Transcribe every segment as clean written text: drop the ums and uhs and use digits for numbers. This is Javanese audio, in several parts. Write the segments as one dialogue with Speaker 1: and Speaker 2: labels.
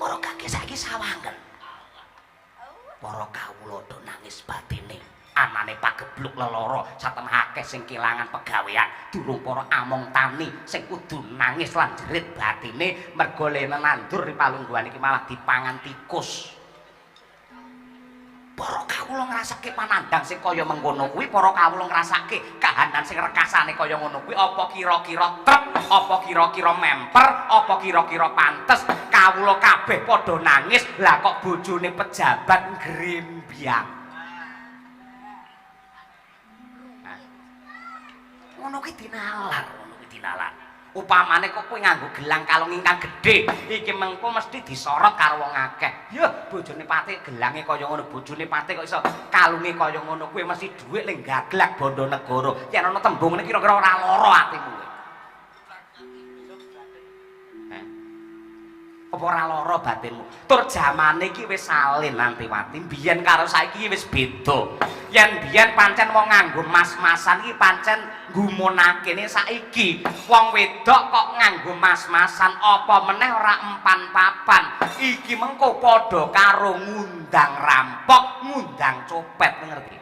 Speaker 1: Maragake saiki sawangen. Para kawula do nangis batine. Anane pagebluk lelara satemah akeh sing kelangan pegawean. Durung para among tani sing kudu nangis lan jerit batine merga lene nandur ripalungguhan iki malah dipangan tikus. Para kawula ngrasake panandang sing kaya mengkono kuwi, para kawula ngrasake kahanan sing rekasane kaya ngono kuwi, apa kira-kira trep, apa kira-kira memper, apa kira-kira pantes kawula kabeh padha nangis. Lah kok bojone pejabat grembyang. Ngono kuwi dinalar, ngono kuwi dinalar. Upamane kok kowe nganggo gelang kalung ingkang gedhe, iki mengko mesti disorot karo wong akeh. Ya, bojone Patih gelange kaya ngono, bojone Patih kok iso kalunge kaya ngono, kowe mesti dhuwit ning gaglak bondo negara. Yen ana tembung ngene kira-kira ora lara atimu. Apa ora lara batinmu? Tur jamane iki wis salin Antiwati. Biyen karo saiki wis beda. Yen biyen pancen wong nganggo mas-masan iki pancen nggumunakene saiki. Wong wedok kok nganggo mas-masan apa meneh ora empan papan. Iki mengko padha karo ngundang rampok, ngundang copet, ngerti?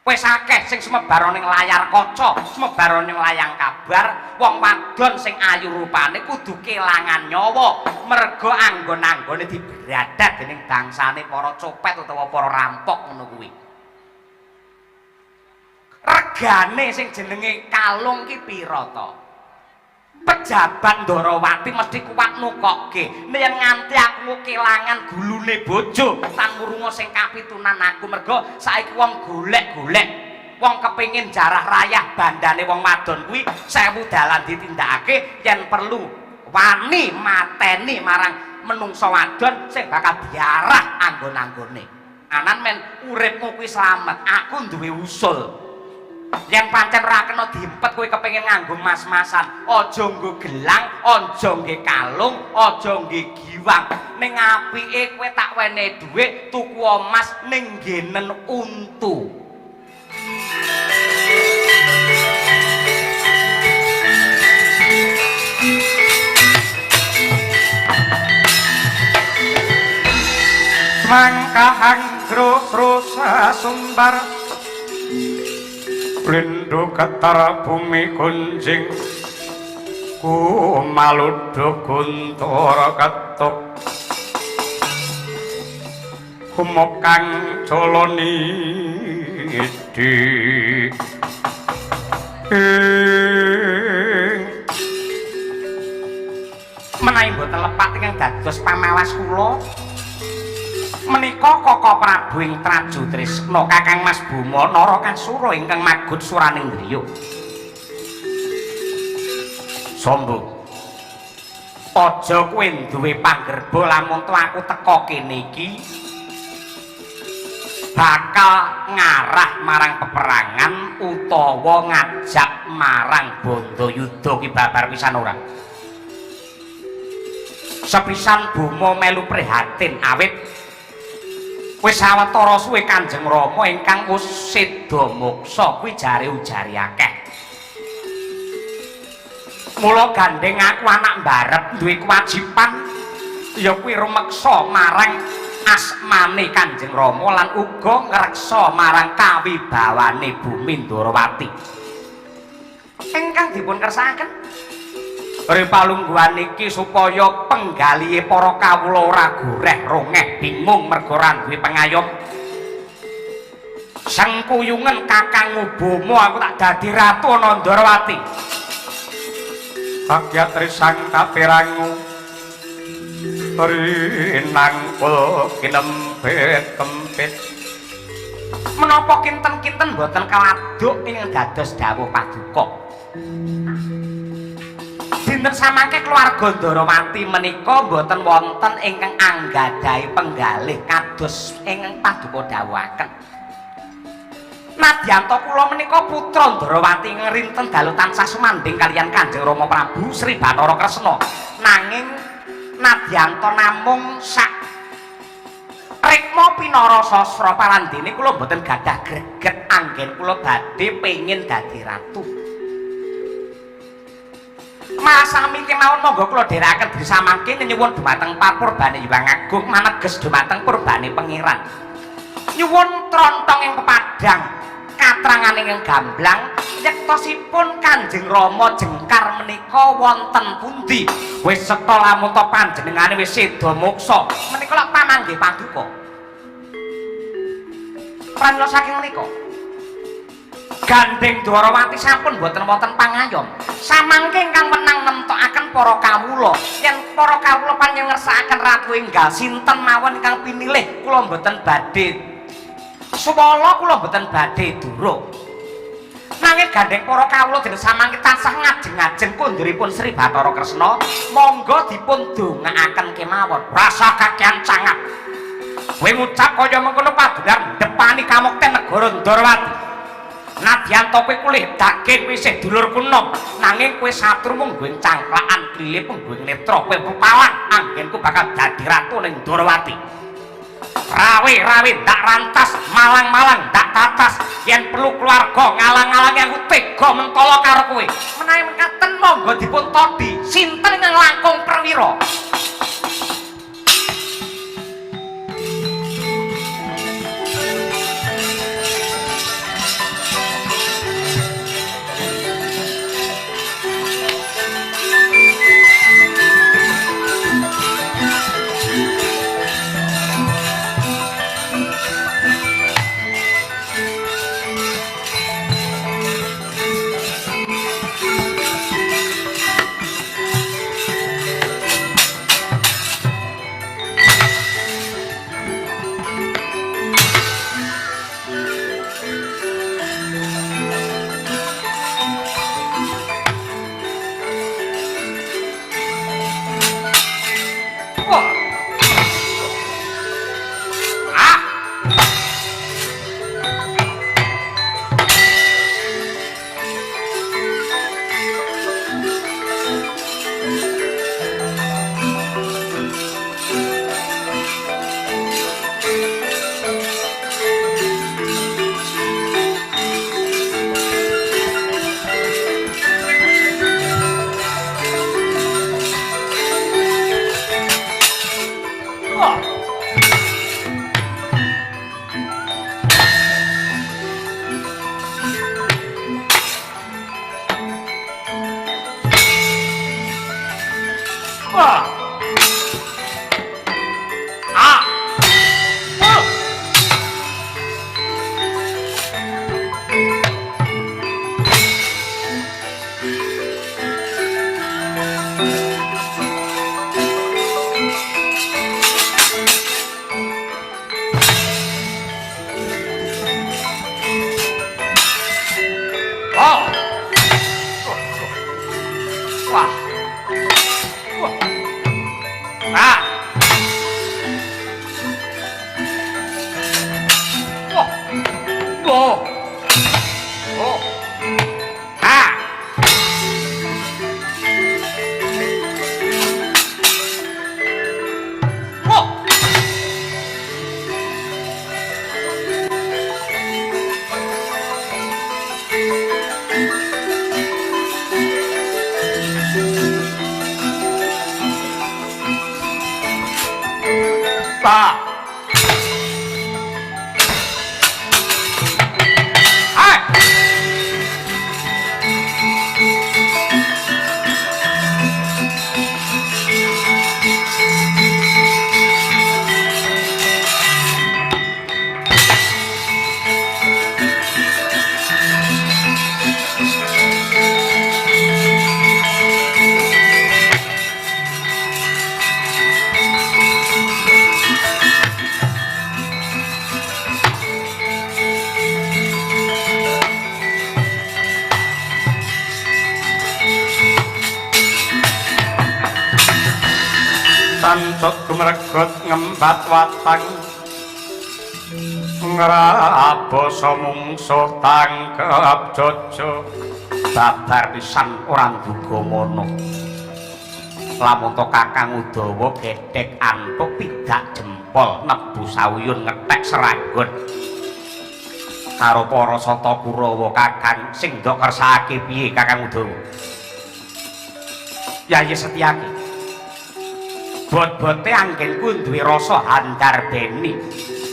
Speaker 1: Wis akeh sing semebar ning layar kaca, semebar ning layang kabar, wong wadon sing ayu rupane kudu kelangan nyawa merga anggon-anggone dibradat dening bangsane para copet utawa para rampok ngono kuwi. Regane sing jenenge kalung ki pira to? Pejabat Ndarawati mesti kuat nukokke. Yen nganti aku kelangan gulune bojo, tan murunga sing kapitunan aku mergo saiki wong golek-golek. Wong kepengin jarah rayah bandane wong wadon kuwi 1000 dalan ditindakake yen perlu wani mateni marang menungsa wadon sing bakal diarah anggon-anggone. Anan men uripmu kuwi slamet, aku duwe usul. Yen pancen ora kena diempet kowe kepengin nganggo mas-masan, aja nggo gelang, aja nggo kalung, aja nggo giwang. Ning apike kowe tak wene dhuwit tuku emas ning ngenen untu.
Speaker 2: Mangkahang grus-rusa sumbar Lindo ketar bumi kunjing ku maluduk guntur ketuk kumokang coloni di
Speaker 1: menawi mboten lepat ingkang dados pamawas kula menika Koko Prabu ing Traju Trisna Kakang Mas Buma Narakasura ingkang magut suraning griya. Sombong. Aja kowe duwe panggerba lamun to aku teka kene iki bakal ngarah marang peperangan utawa ngajak marang Bandayuda ki babar pisan ora. Sepisan Buma melu prihatin awit wis sawetara suwe Kanjeng Rama ingkang wis seda moksa kuwi jare ujari akeh. Mula gandeng aku anak mbarep duwe kewajiban ya kuwi rumeksa marang asmane Kanjeng Rama lan uga ngreksa marang kawibawane Bumi Ndarawati. Ingkang dipun kersakaken ripalungguhan iki supaya penggalihe para kawula ora goreh rongeh bingung merga ora duwe pengayom. Sengkuyungen Kakang Buma aku tak dadi ratu ana Ndarawati.
Speaker 2: Kakyat risang kapirangu rinangkul kinempit kempit
Speaker 1: menapa kinten-kinten boten kaladuk ing dados dawuh paduka. Dinten samangke keluarga Ndarawati menika boten wonten ingkang anggadhahi penggalih kados ingkang paduka dawuhaken. Nadyanto kula menika putra Ndarawati ngrinten dalu tansah sumanding kaliyan Kanjeng Rama Prabu Sri Bathara Kresna. Nanging nadyanto namung sak rikma pinara sastra palandene kula boten gadah greget anggen kula badhe pengin dadi ratu. Masami kemawon monggo kula dherekaken disamangke nyuwun dhumateng papurbane Hyang Agung maneges dhumateng purbane pangeran. Nyuwun trontong ing pepadang katrangan ing gamblang yektosipun Kanjeng Rama jengkar menika wonten pundi? Wis setha lamun to panjenengane wis seda moksa menika lak pamanggih paduka. Pramila saking menika Gandeng Dwarawati sampun boten wonten pangayom. Samangke ingkang menang nemtokaken para kawula. Yen para kawula panjenengan ngersakaken ratu enggal sinten mawon ingkang pinilih kula boten badhe suwala, kula boten badhe durung. Nanging gandeng para kawula dene samangke tansah ngajeng-ajeng konduripun Sri Bathara Kresna, monggo dipun dongaaken kemawon. Rasa kakehan sangat. Kowe ngucap kaya mengkono padular depani kamukten negara Ndarawati. Nadyan to kowe kulih dake kowe isih dulurku nom, nanging kowe satur mung nggo cangklakan klilip nggo netra kowe pepalang anggenku bakal dadi ratu ning Ndarawati. Rawe-rawe ndak rantas, malang-malang ndak tatas, yen perlu keluarga ngalang-alangi aku tega mentala karo kowe. Menawi mekaten monggo dipun todhi sinten ingkang langkung perwira.
Speaker 2: Sancot gumregot ngembat watang ngrabasa mungsuh tangkep jojo babar pisan ora nduga mono. Lamun to Kakang Udawa gedhek antuk pidak jempol nebu sawuyun ngethek seranggon karo para Sata Kurawa Kakang sing ndok kersakake piye Kakang Udawa? Yayi Setyaki. Bot-bote anggenku duwe rasa handar beni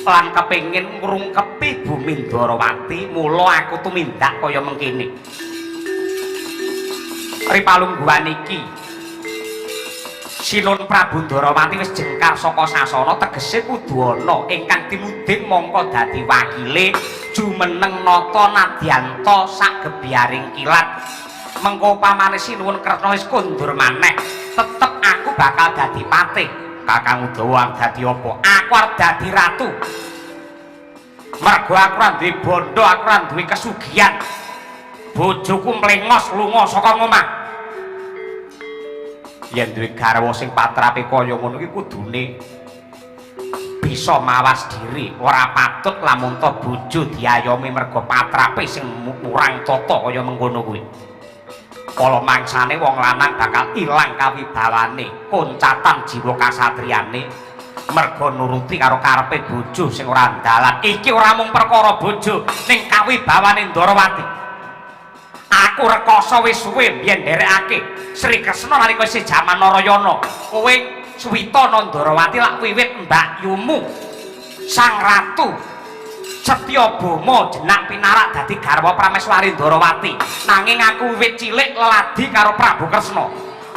Speaker 2: lan kepengin ngrungkepi bumi Ndarawati, mula aku tumindak kaya mengkene. Ripalungguhan iki Sinun Prabu Ndarawati wis jengkar saka sasana, tegese kudu ana ingkang tinuding mongko dadi wakile jumeneng nata nadyanta sak gebyaring kilat. Mengko pamane Sinuwun Kresna wis kondur maneh, tetep aku bakal dadi patih. Kakang Udawa dadi apa? Aku arep dadi ratu. Mergo aku ora duwe bondo, aku ora duwe kesugihan. Bojoku mlengos lunga saka omah. Yen duwe garwa sing patrape kaya ngono iki kudune bisa mawas diri, ora patut lamun to bojo diayomi mergo patrape sing kurang tata kaya mengkono kuwi. Kala mangsane wong lanang bakal ilang kawibawane, koncatan jiwa kasatriyane mergo nuruti karo karepe bojo sing ora andalan. Iki ora mung perkara bojo, ning kawibawane Ndarawati. Aku rekoso wis suwe biyen nderekake Sri Kresna nalika isih jaman Narayana. Kowe Suwitana Ndarawati lak wiwit Mbak Yumu sang ratu Setyabama jenak pinarak dadi garwa Prameswari Ndarawati. Nanging aku wiwit cilik leladi karo Prabu Kresna.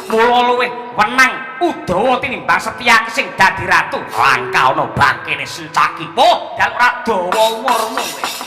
Speaker 2: Mula luwih wenang Udawa tinimbang Setyaki sing dadi ratu. Langka ana bangkene Sencaki po dan ora dawa umurmu kowe.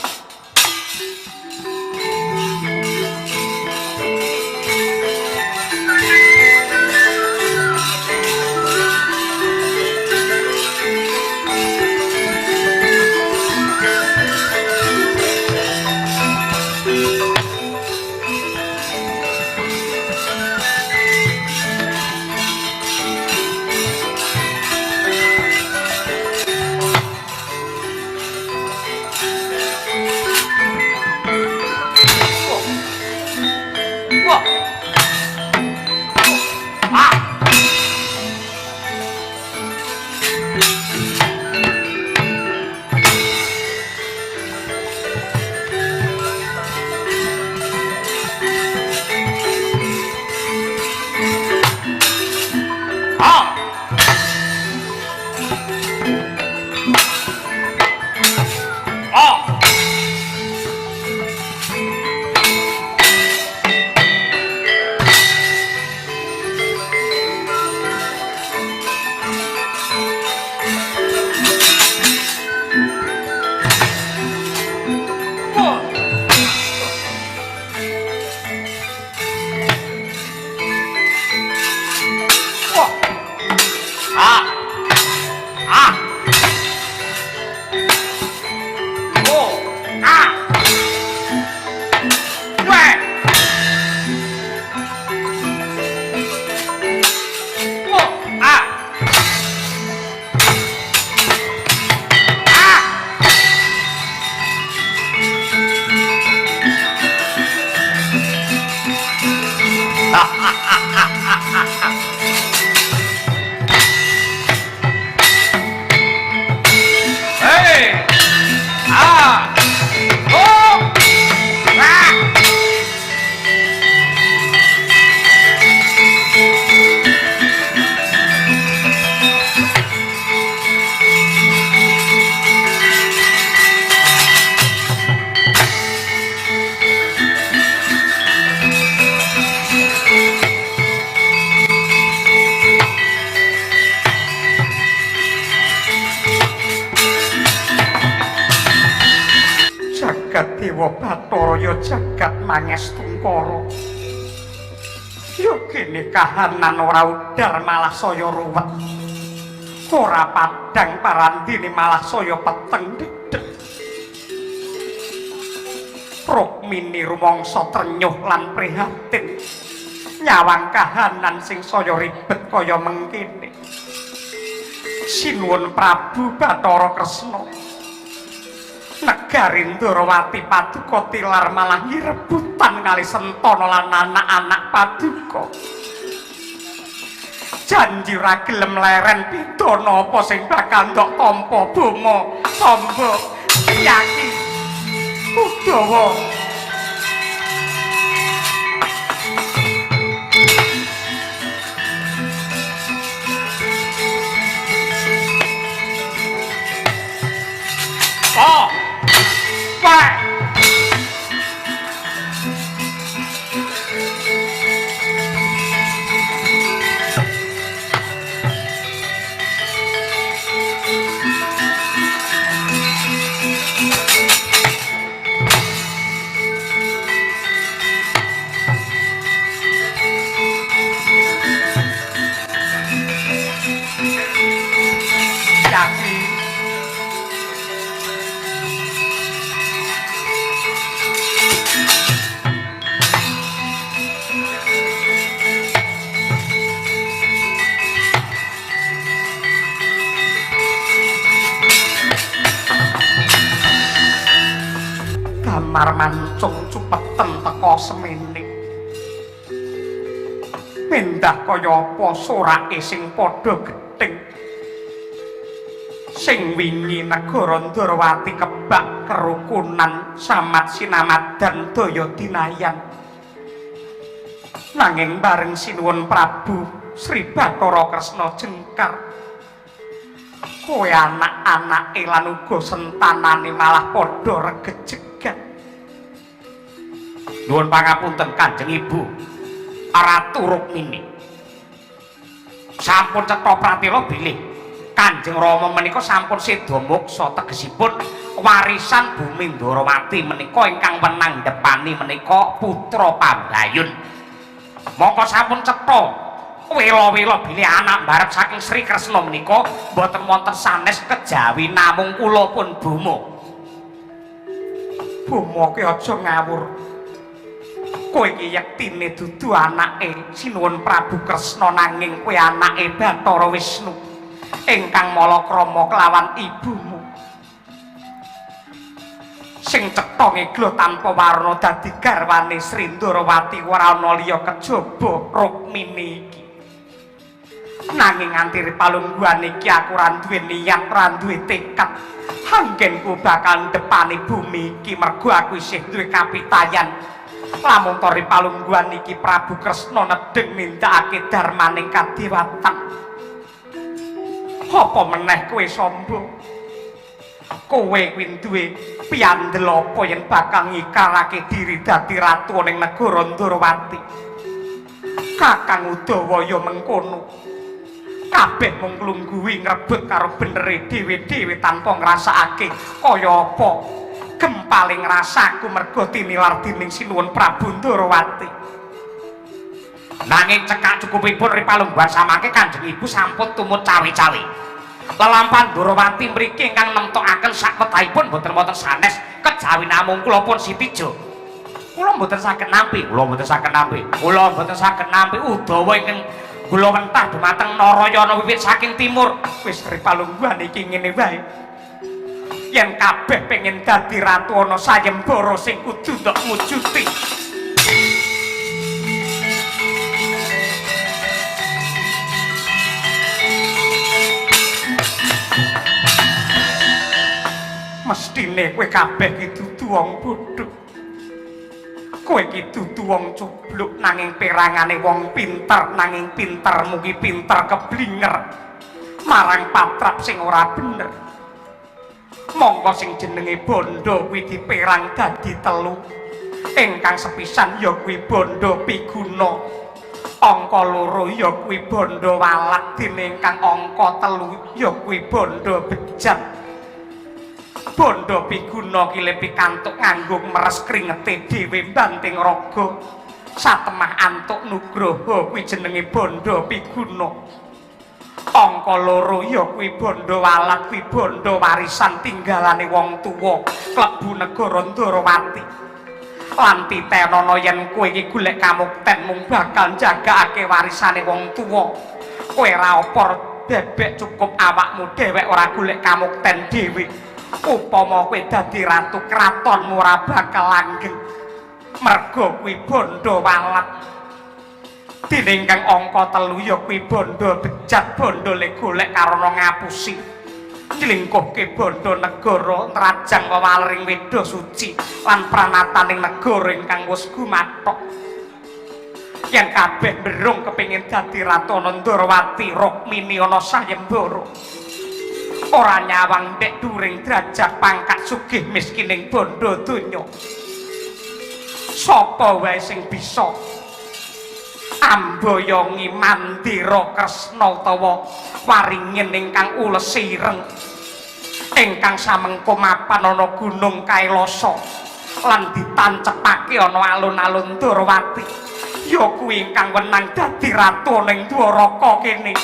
Speaker 2: Dewa Bathara ya jagat mangestungkara. Ya kene kahanan ora udar malah saya ruwet. Ora padhang parandine malah saya peteng dhedhek. Rukmini rumangsa trenyuh lan prihatin. Nyawang kahanan sing saya ribet kaya mengkene. Sinuwun Prabu Bathara Kresna. Negari Ndarawati Paduka tilar malah ngirebutan kali Sentana lan anak-anak Paduka. Janji ora gelem leren pidana apa sing bakal ndok tampa Bama Samba Setyaki Udawa.
Speaker 1: Semar mancung cupeten teka semene. Mendah kaya apa sorake sing padha gething. Sing wingi negara Ndarawati kebak kerukunan samat sinamadan daya dinayan. Nanging bareng sinuwun Prabu Sri Bathara Kresna jengkar. Kowe anak-anake lan uga sentanane malah padha regejegan. Nuwun pangapunten Kanjeng Ibu. Ratu Rukmini. Sampun cetha pratila bilih Kanjeng Rama menika sampun seda moksa tegesipun warisan bumi Ndarawati menika ingkang wenang depani menika putra Pambayun. Mongko sampun cetha wela-wela bilih anak mbarep saking Sri Kresna menika boten wonten sanes kejawi namung kula pun Bomo. Bomo ki aja ngawur. Kowe iki yektine dudu anake Sinuwun Prabu Kresna nanging kowe anake Bathara Wisnu ingkang malakrama kelawan ibumu. Sing cetha ngeglo tanpa warna dadi garwane Sri Ndarawati ora ana liya kejaba Rukmini iki. Nanging nganti palungguhan iki aku ora duwe niat, ora duwe tekad. Anggenku bakal depani bumi iki mergo aku isih duwe kapitayan. Lamun to ripalungguhan iki Prabu Kresna nedheng nindakake darmaning kadewatan. Apa meneh kowe sombong? Kowe kuwi duwe piyandel apa yen bakal ngikarake diri dadi ratu ning negara Ndarawati. Kakang Udawaya mengkono. Kabeh mung nglungguhi ngrebut karo benere dhewe-dhewe tanpa ngrasakake kaya apa. Gempaling rasaku mergo tinilar dening Sinuwun Prabu Ndarawati. Nanging cekak cukupipun ripalungguhan samangke Kanjeng Ibu sampun tumut cawi-cawi. Lelampahan Ndarawati mriki ingkang nemtokaken sakwetahipun boten wonten sanes kejawi namung kula pun Sitijo. Kula mboten saged nampi, kula mboten saged nampi Udawa ingkang kula wentah dumateng Narayana wiwit saking timur. Wis ripalungguhan iki ngene wae. Yen kabeh pengen dadi ratu ana sayembara sing kudu ndok mujuti. Mestine kowe kabeh iki dudu wong bodho. Kowe iki dudu wong cubluk nanging perangane wong pinter, nanging pintermu ki pinter keblinger marang patrap sing ora bener. Monggo sing jenenge bondo kuwi diperang dadi telu. Ingkang sepisan ya kuwi bondo piguna. Angka loro ya kuwi bondo walak dene ingkang angka telu ya kuwi bondo bejat. Bondo piguna ki le pikantuk nganggo meres kringete dhewe banting raga. Satemah antuk nugraha kuwi jenenge bondo piguna. Angka loro ya kuwi bondo walak kuwi bondo warisan tinggalane wong tuwa klebu negara Ndarawati. Lan titenana yen kowe iki golek kamukten mung bakal jagakake warisane wong tuwa. Kowe ra opor bebek cukup awakmu dhewek ora golek kamukten dhewe. Upama kowe dadi ratu kratonmu ora bakal langgeng. Mergo kuwi bondo walak. Dene ingkang angka telu ya kuwi bondo bejat, bondo le golek karana ngapusi. Nylingkuhke bondo negara nrajang wewalering weda suci lan pranataning negara ingkang wis gumathok. Yen kabeh mberung kepengin dadi ratu Ndarawati Rukmini ana sayembara. Ora nyawang ndek dhuwuring derajat pangkat sugih miskining bondo donya. Sapa wae sing bisa amboyongi Mandira Kresna utawa waringin ingkang ules ireng ingkang samengko mapan ana gunung Kailasa lan ditancepake ana alun-alun Ndarawati ya kuwi ingkang wenang dadi ratu ning Dwaraka kene.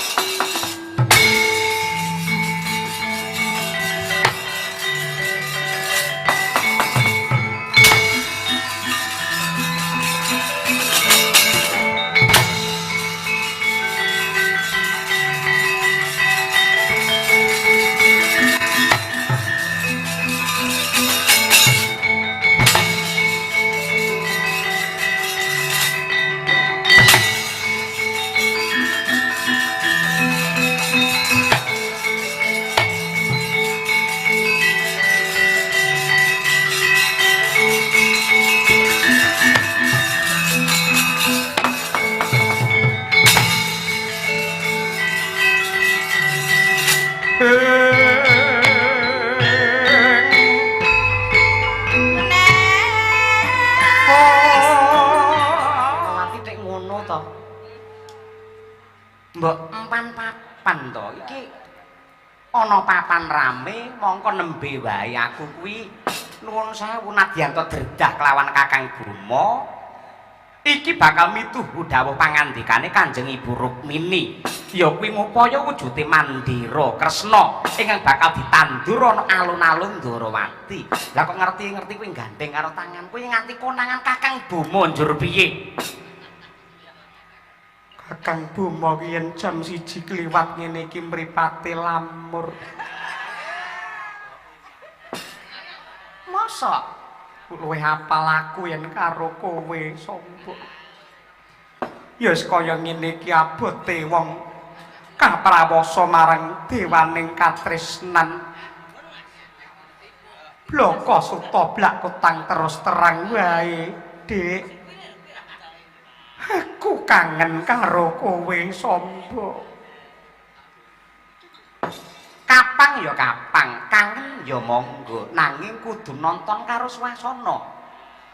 Speaker 1: Mati tek ngono to. Mbok empan papan to. Iki ana papan rame mongko nembe wae aku kuwi nuwun sewu nadyan to dredah kelawan Kakang Bima. Iki bakal mituhu dawuh pangandikane Kanjeng Ibu Rukmini. Ya kuwi ngupaya wujude Mandira Kresna ingkang bakal ditandur ana alun-alun Ndarawati. Lah kok ngerti-ngerti kuwi gandeng karo tangan kuwi nganti konangan Kakang Bima njur piye? Kakang Bima yen jam 1 kliwat ngene iki mripate lamur. Masa luwih hafal aku yen karo kowe sombong. Ya wis kaya ngene iki abote wong kaprawasa marang dewaning katresnan. Bloko suta blak kutang terus terang wae, Dik. Aku kangen karo kowe sombong. Kapang ya kapang, kangen ya monggo, nanging kudu nonton karo swasana.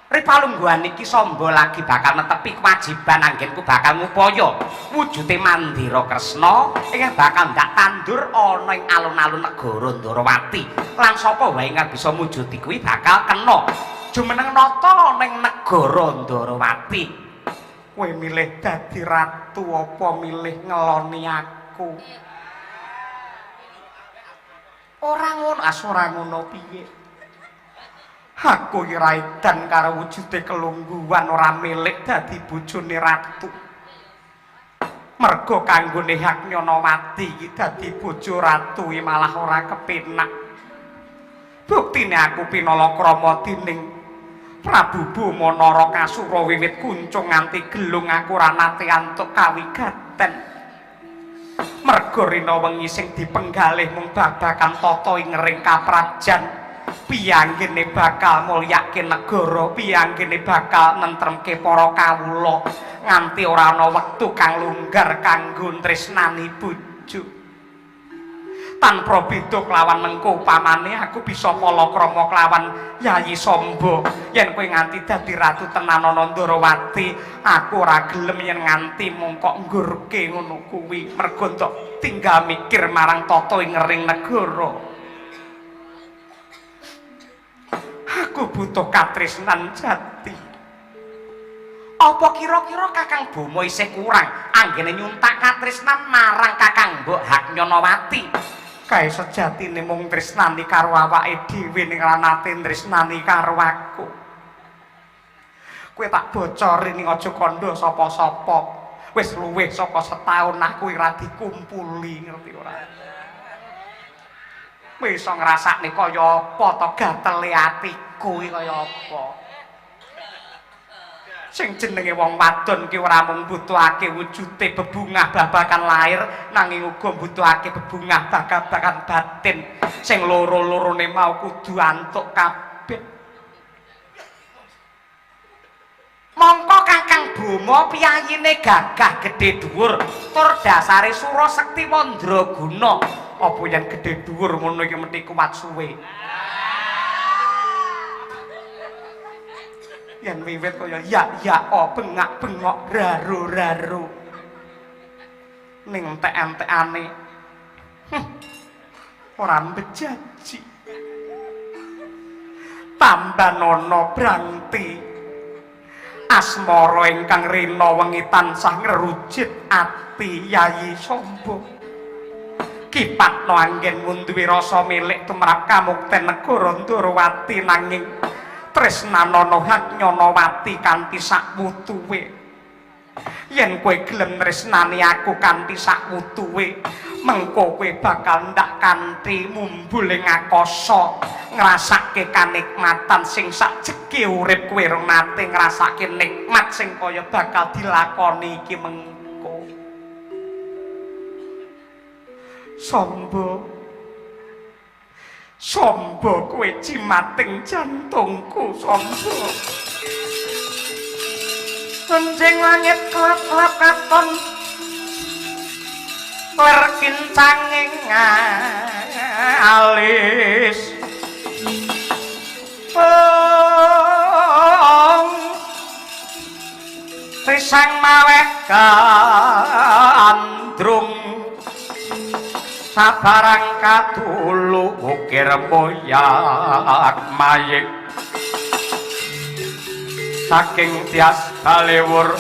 Speaker 1: Ripalungguhan iki Samba lagi bakal netepi kewajiban anggenku bakal ngupaya wujude Mandira Kresna ingkang bakal ndak tandur ana ing alun-alun negara Ndarawati. Lan sapa wae ingkang bisa mujudi kuwi bakal kena jumeneng nata ning negara Ndarawati. Kowe milih dadi ratu apa milih ngeloni aku? Ora ngono, ora ngono piye. Aku ora edan karo wujude kelungguhan ora milik dadi bojone ratu. Mergo kanggone hak Nyanawati iki dadi bojo ratu malah ora kepenak. Buktine aku pinalakrama dening Prabu Bama Nakasura wiwit kuncung nganti gelung aku ora nate antuk kawigaten. Mergo rina wengi sing dipenggalih mung babagan tata ing ring kaprajan, piyanggene bakal mulyake negara, piyanggene bakal nentremke para kawula nganti ora ana wektu kang longgar kanggo tresnani bojo. Tanpa beda kelawan mengko pamane aku bisa palakrama kelawan Yayi Samba. Yen kowe nganti dadi ratu tenan ana Ndarawati, aku ora gelem yen nganti mung kok nggurke ngono kuwi. Mergo entuk tinggal mikir marang tata ing ring negara. Aku butuh katresnan jati. Apa kira-kira Kakang Bama isih kurang anggene nyuntak katresnan marang Kakang Mbok Hak Nyanawati? Kae sejatine mung tresnani karo awake dhewe ning ranate tresnani karo aku. Kowe tak bocori ning aja kandha sapa-sapa. Wis luwih saka setahun aku ora dikumpuli, ngerti ora? Wis ngrasakne kaya apa to gatele atiku iki kaya apa? Sing jenenge wong wadon ki ora mung butuhake wujude bebungah babagan lahir, nanging uga butuhake bebungah babagan batin. Sing loro-lorone mau kudu antuk kabeh. Mongko Kakang Bama piyayine gagah gedhe dhuwur, tur dasare Sura Sekti Mandraguna. Apa yen gedhe dhuwur ngono iki mesti kuwat suwe. Yen wiwit kaya yak-yak bengak-bengok raro-raro ning entek-entekane ora mbejaji tambanono branti asmara ingkang rina wengi tansah ngrujit ati Yayi Samba kipatno anggen nduwe rasa milik tumrap kamukten negara Ndarawati nanging tresnanono Hak Nyanawati kanthi sakwutuhe. Yen kowe gelem tresnani aku kanthi sakwutuhe, mengko kowe bakal ndak kanthi mumbuling akasa ngrasake kanikmatan sing sakjeke urip kowe rong nate ngrasake nikmat sing kaya bakal dilakoni iki mengko. Samba kowe cimating jantungku Samba. Enjing langit kelap-kelap katon ler kincanging alis risang maweh kandrung sabarang katulu ukir moyak mayik saking tias kalewur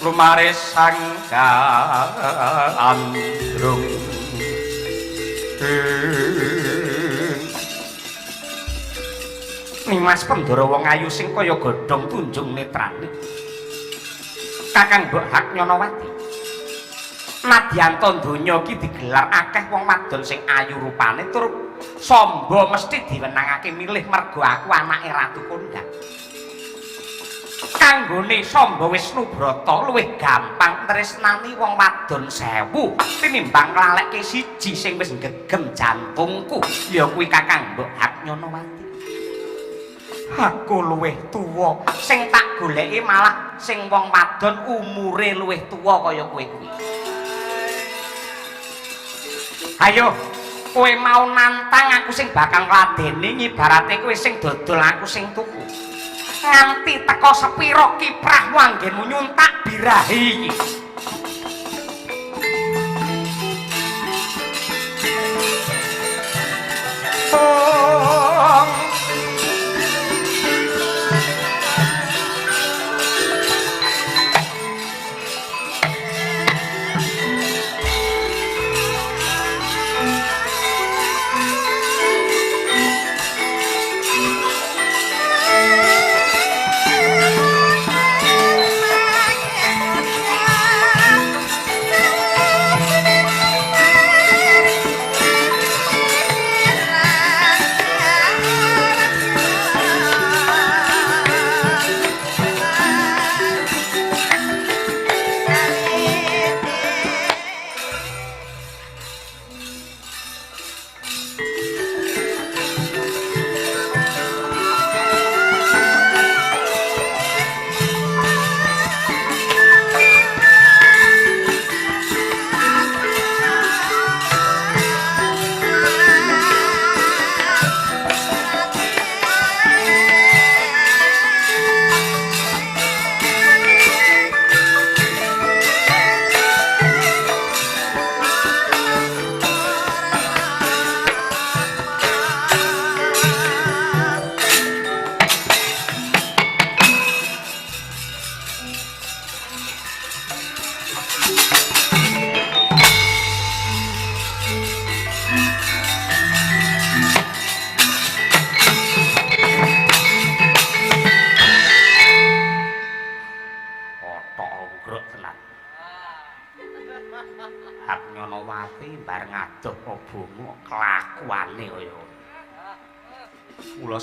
Speaker 1: lumaris sangka andrung Nimas Pandhara wong ayu sing kaya godhong tunjung netrane Kakang Mbok Hak Nyanawati nadyanto donya iki digelar akeh wong wadon sing ayu rupane tur samba mesti diwenangake milih mergo aku anake Ratu Kondang kanggone Samba Wisnubrata luwih gampang tresnani wong wadon 1000 tinimbang nglaleke siji sing wis gegem jantungku ya kuwi Kakang Mbok Hak Nyanawati aku luwih tuwa sing tak goleki malah sing wong wadon umure luwih tuwa kaya kowe kuwi ayo kowe mau nantang aku sing bakal ngladeni ngibarate kowe sing dodol aku sing tuku nganti teko sepiro kiprahmu anggenmu nyuntak birahi iki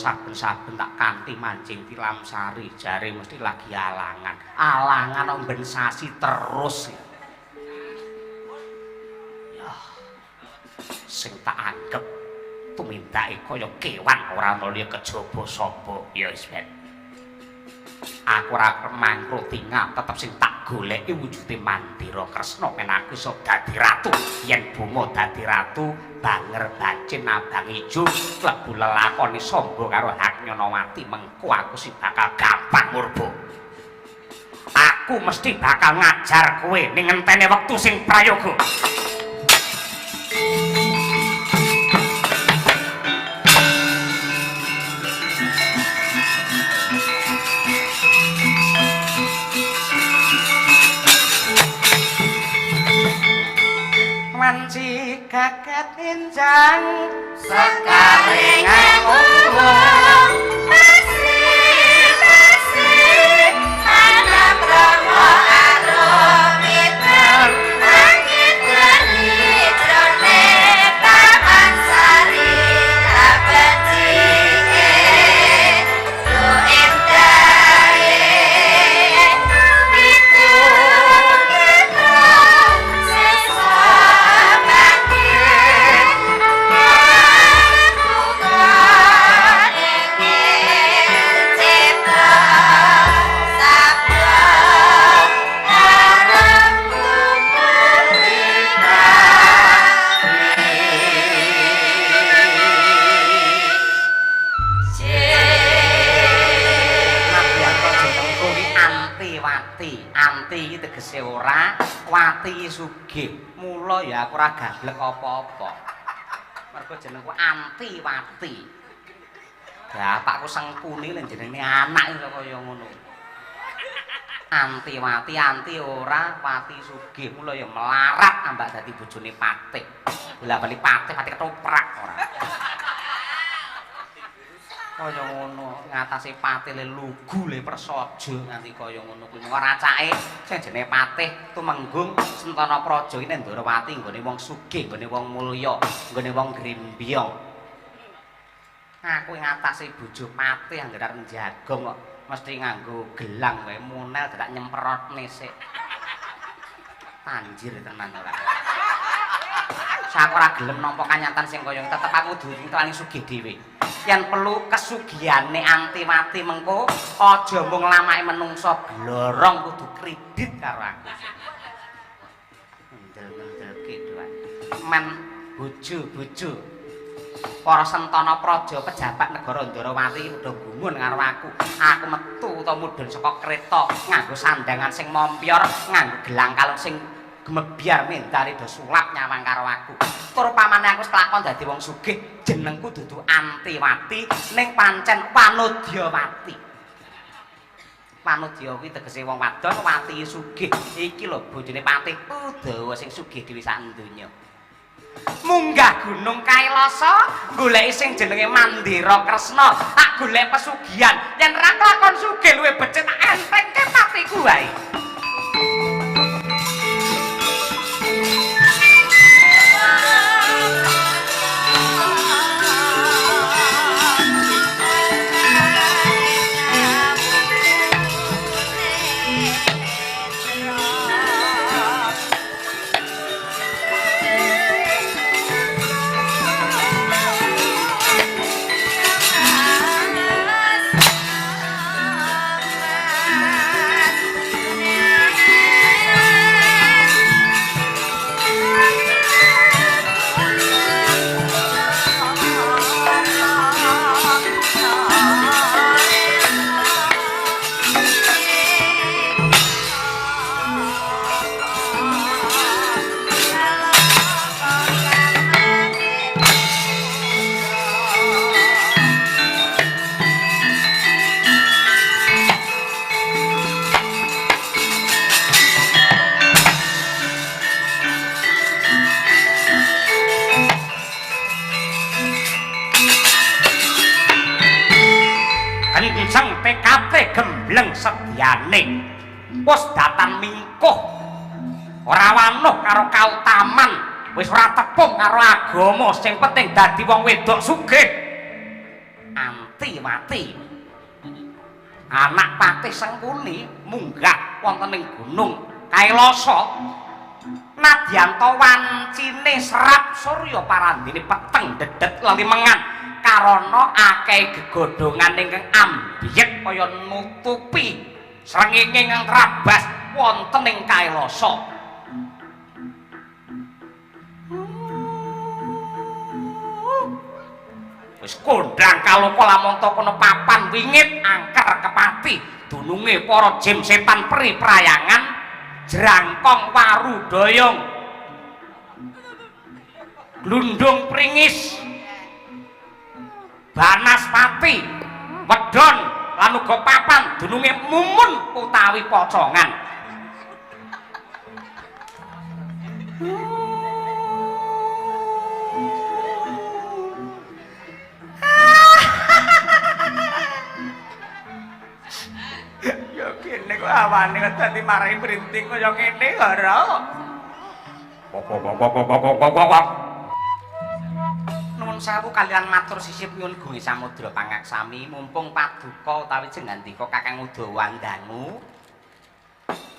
Speaker 1: saben-saben tak kanthi mancing tilam sari jare mesti lagi alangan omben sasi terus ya sing tak anggap tumindake kaya kewan ora ana liya kejaba sapa ya wis ben aku ora mangko tinggal tetep sing tak goleki wujude Mandira Kresna men aku iso dadi ratu yen bunga dadi ratu banger bacin abang ijo klebu lelakoni Samba karo Hak Nyanawati mengko aku sing bakal gampang murba aku mesti bakal ngajar kowe ning ngentene wektu sing prayoga manci kaget enjang sakaring umum masih tanam romo aromitan langit geni jone taman sari abadi lu endae itu Yeah. Wati sugih. Mula ya aku ora gablek apa-apa. Mergo jenengku Antiwati. Bapakku sengkuni lho jenenge anak iso kaya ngono. Antiwati anti ora Wati sugih. Mula ya melarat ambak dadi bojone Patih. Bola-bali Patih ketoprak ora. Kaya ngono ngatasi Patih le lugu le prasaja nganti kaya ngono kuwi ora racake sing jenenge Patih tumenggung Sentana Praja iki Ndrawati nggone wong sugih nggone wong mulya nggone wong grimbyong aku ngatasi bojo Patih anggar arep njagong kok mesti nganggo gelang wae munel dak nyemprotne sik anjir tenan ora sak ora gelem nampa kanyatan sing kaya tetep aku duwe paling sugih dhewe yen perlu kesugihane Antiwati mengko aja mung lamake menungso blorong kudu kredit karo aku. Ndel-ndelke doan. Men bojo-bojo para Sentana Praja pejabat negara Ndrawati udah gumun karo aku. Aku metu utawa mudhun saka kreta nganggo sandangan sing mompyor, nganggo gelang kalung sing gemebyar mentari do sulap nyawang karo aku. Tur pamane aku kelakon dadi wong sugih, jenengku dudu Antiwati ning pancen Wanudyawati. Wanudya kuwi tegese wong wadon, Wati sugih. Iki lho bojone Patih Udawa sing sugih dhewe sak donya. Munggah gunung Kailasa, goleki sing jenenge Mandira Kresna, tak golek pesugihan. Yen ra kelakon sugih luwih becik tak entengke patiku wae. Gembleng sediane wis datan mingkuh ora wanuh karo kautaman wis ora tepung karo agama sing penting dadi wong wedok sugih Antiwati anak Patih Sengkuni munggah wonten ing gunung Kailasa nadyanto wancine serap surya parandene peteng dedet lelimengan karana akeh gegodhongan ingkang ambiyek kaya nutupi srengenge ingkang rabas wonten ing Kailasa. Wis kondhang kaloka lamun ta kono papan wingit angker kepati dununge para jim setan peri prayangan jrangkong waru doyong glundung pringis Banaspati, wedon lan uga papan dununge mumun utawi pocongan. Ya kene kok awane kok dadi marahi brinting kaya kene ora. Nuwun sewu kalian matur sisip nyuwun gunge samudra pangaksami mumpung paduka utawi jengandika Kakang Udawa dangu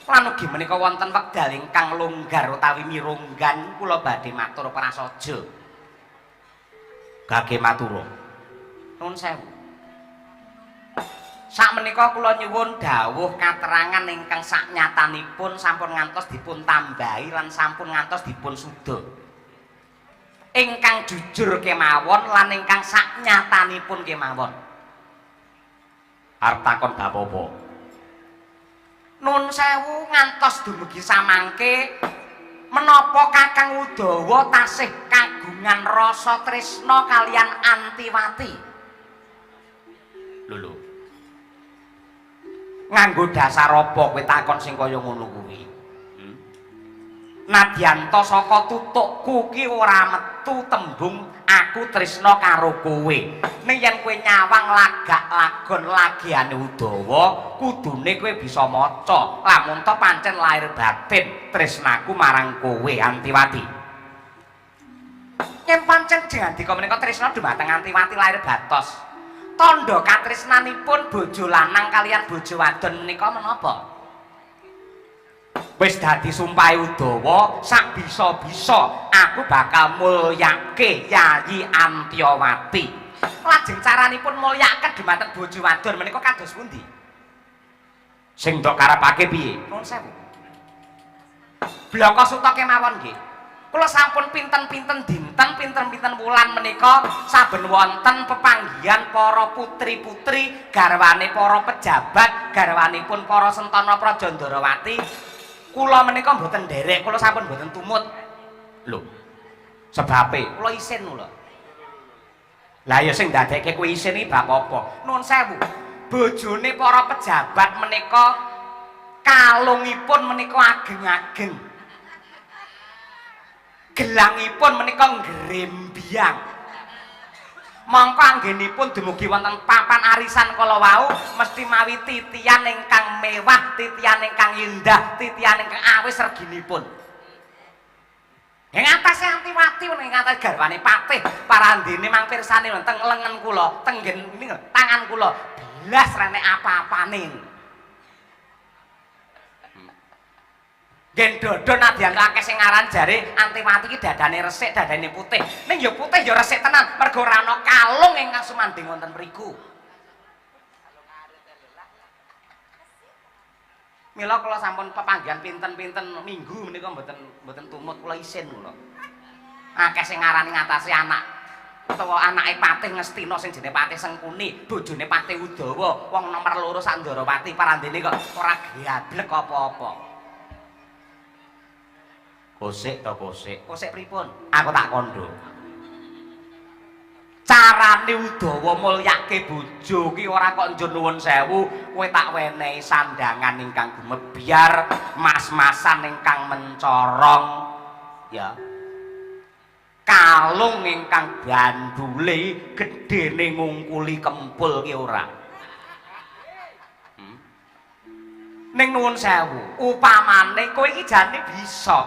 Speaker 1: lan ugi menika wonten wekdal ingkang longgar utawi mirunggan kula badhe matur prasaja gage matura nuwun sewu sakmenika kula nyuwun dawuh katerangan ingkang saknyatanipun sampun ngantos dipun tambahi lan sampun ngantos dipun suda ingkang jujur kemawon lan ingkang saknyatanipun kemawon. Arep takon bab apa? Nun sewu ngantos dumugi samangke menapa Kakang Udawa tasih kagungan rasa tresna kalian Antiwati? Lho. Nganggo dasar apa kowe takon sing kaya ngono kuwi? Nadyanto saka tutukku ki ora metu tembung aku tresna karo kowe. Ning yen kowe nyawang lagak lagon lagiane Udawa, kudune kowe bisa maca. Lamun to pancen lahir batin tresnaku marang kowe Antiwati. Yen pancen jandika menika tresna dumateng Antiwati lahir batos. Tandha katresnanipun bojo lanang kalian bojo wadon menika menapa? Wis dadi sumpahe Udawa, sak bisa-bisa aku bakal mulyake Yayi Antyawati. Lajeng caranipun mulyaken dhumateng bojo wadon menika kados pundi? Sing ndok karepake piye? Nuwun sewu. Blaka suta kemawon nggih. Kula sampun pinten-pinten dinten, pinten-pinten wulan menika saben wonten pepanggihan para putri-putri garwane para pejabat, garwanipun para Sentana Praja Ndarawati. Kula menika mboten nderek, kula sampun mboten tumut. Lho. Sebabe kula isin lho. Lah ya sing ndadekke kowe isin iki bab apa? Nuwun sewu. Bojone para pejabat menika kalungipun menika ageng-ageng. Gelangipun menika ngrembyang. Mangka anggenipun dumugi wonten papan arisan kala wau mesti mawi titian ingkang mewah, titian ingkang indah, titian ingkang awis reginipun. Ing atase Antiwati ing atase garwane Patih parandene mangpirsani teng lengen kula, tenggen tangan kula belas renek apa-apane. Gen dodon nadyan akeh sing aran jare Antiwati iki dadane resik, dadane putih. Ning ya putih ya resik tenan, mergo ora ana kalung ingkang sumanding wonten mriku. Mila kula sampun pepanggihan pinten-pinten minggu menika mboten tumut kula isin kula. Akeh sing ngarani ngatasi anak utawa anake Patih Ngastina sing jenenge Patih Sengkuni, bojone Patih Udawa, wong nomor 2 sak Ndarawati parandene kok ora gablek apa-apa. Kosik to kosik. Kosik pripun? Aku tak kandha. Carane Udawa mulyake bojo ki ora kok njur nuwun sewu, kowe tak wenehi sandangan ingkang gumebyar, mas-masan ingkang mencorong, ya. Kalung ingkang bandule gedene ngungkuli kempul ki ora. Ning nuwun sewu, upamane kowe iki jane bisa,